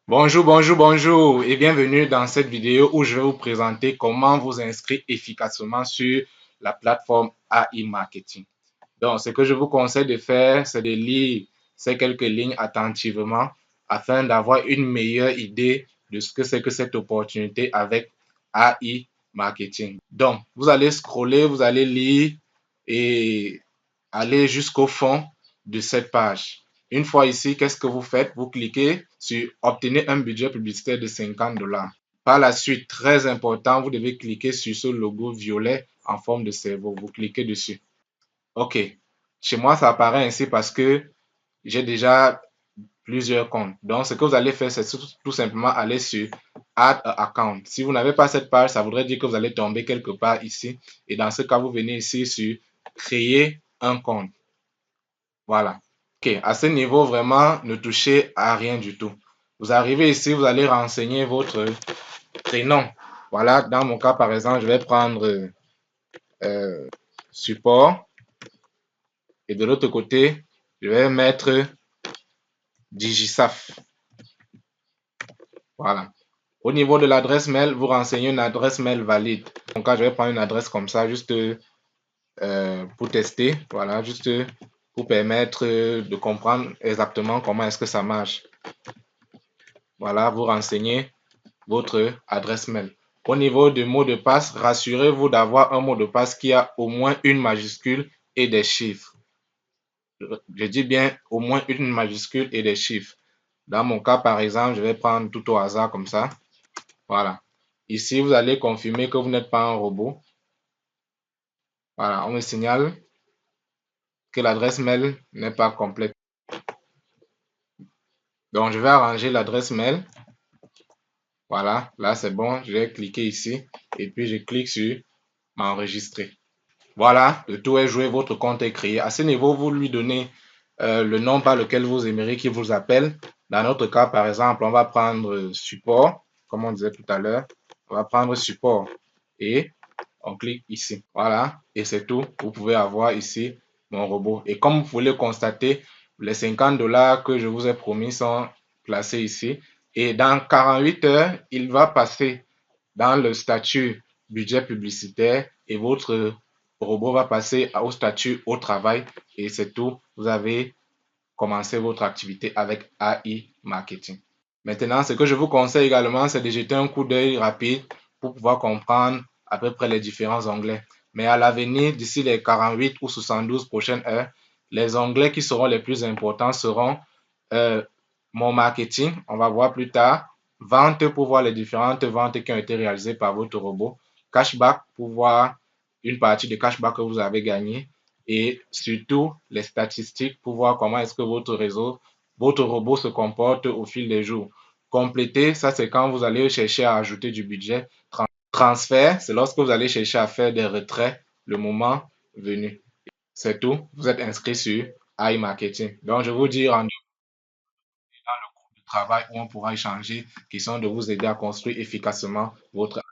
Bonjour, bonjour, bonjour et bienvenue dans cette vidéo où je vais vous présenter comment vous inscrire efficacement sur la plateforme AI Marketing. Donc, ce que je vous conseille de faire, c'est de lire ces quelques lignes attentivement afin d'avoir une meilleure idée de ce que c'est que cette opportunité avec AI Marketing. Donc, vous allez scroller, vous allez lire et aller jusqu'au fond de cette page. Une fois ici, qu'est-ce que vous faites? Vous cliquez sur obtenir un budget publicitaire de 50 $. Par la suite, très important, vous devez cliquer sur ce logo violet en forme de cerveau. Vous cliquez dessus. OK. Chez moi, ça apparaît ainsi parce que j'ai déjà plusieurs comptes. Donc, ce que vous allez faire, c'est tout simplement aller sur Add a Account. Si vous n'avez pas cette page, ça voudrait dire que vous allez tomber quelque part ici. Et dans ce cas, vous venez ici sur Créer un compte. Voilà. OK. À ce niveau, vraiment, ne touchez à rien du tout. Vous arrivez ici, vous allez renseigner votre prénom. Voilà. Dans mon cas, par exemple, je vais prendre support. Et de l'autre côté, je vais mettre Digisaf. Voilà. Au niveau de l'adresse mail, vous renseignez une adresse mail valide. En cas, je vais prendre une adresse comme ça, juste pour tester. Voilà, juste pour permettre de comprendre exactement comment est-ce que ça marche. Voilà, vous renseignez votre adresse mail. Au niveau du mot de passe, rassurez-vous d'avoir un mot de passe qui a au moins une majuscule et des chiffres. Je dis bien au moins une majuscule et des chiffres. Dans mon cas, par exemple, je vais prendre tout au hasard comme ça. Voilà. Ici, vous allez confirmer que vous n'êtes pas un robot. Voilà, on me signale que l'adresse mail n'est pas complète. Donc, je vais arranger l'adresse mail. Voilà, là c'est bon. Je vais cliquer ici et puis je clique sur m'enregistrer. Voilà, le tout est joué, votre compte est créé. À ce niveau, vous lui donnez le nom par lequel vous aimeriez qu'il vous appelle. Dans notre cas, par exemple, on va prendre support, comme on disait tout à l'heure. On va prendre support et on clique ici. Voilà, et c'est tout. Vous pouvez avoir ici mon robot. Et comme vous pouvez le constater, les 50 $ que je vous ai promis sont placés ici. Et dans 48 heures, il va passer dans le statut budget publicitaire et votre robot va passer au statut au travail et c'est tout. Vous avez commencé votre activité avec AI Marketing. Maintenant, ce que je vous conseille également, c'est de jeter un coup d'œil rapide pour pouvoir comprendre à peu près les différents onglets. Mais à l'avenir, d'ici les 48 ou 72 prochaines heures, les onglets qui seront les plus importants seront euh, mon marketing, on va voir plus tard, vente pour voir les différentes ventes qui ont été réalisées par votre robot, cashback pour voir une partie de cashback que vous avez gagné et surtout les statistiques pour voir comment est-ce que votre robot se comporte au fil des jours. Compléter, ça c'est quand vous allez chercher à ajouter du budget. Transfert, c'est lorsque vous allez chercher à faire des retraits le moment venu. C'est tout. Vous êtes inscrit sur iMarketing. Donc, je vous dis rendez-vous dans le groupe de travail où on pourra échanger, qui sont de vous aider à construire efficacement votre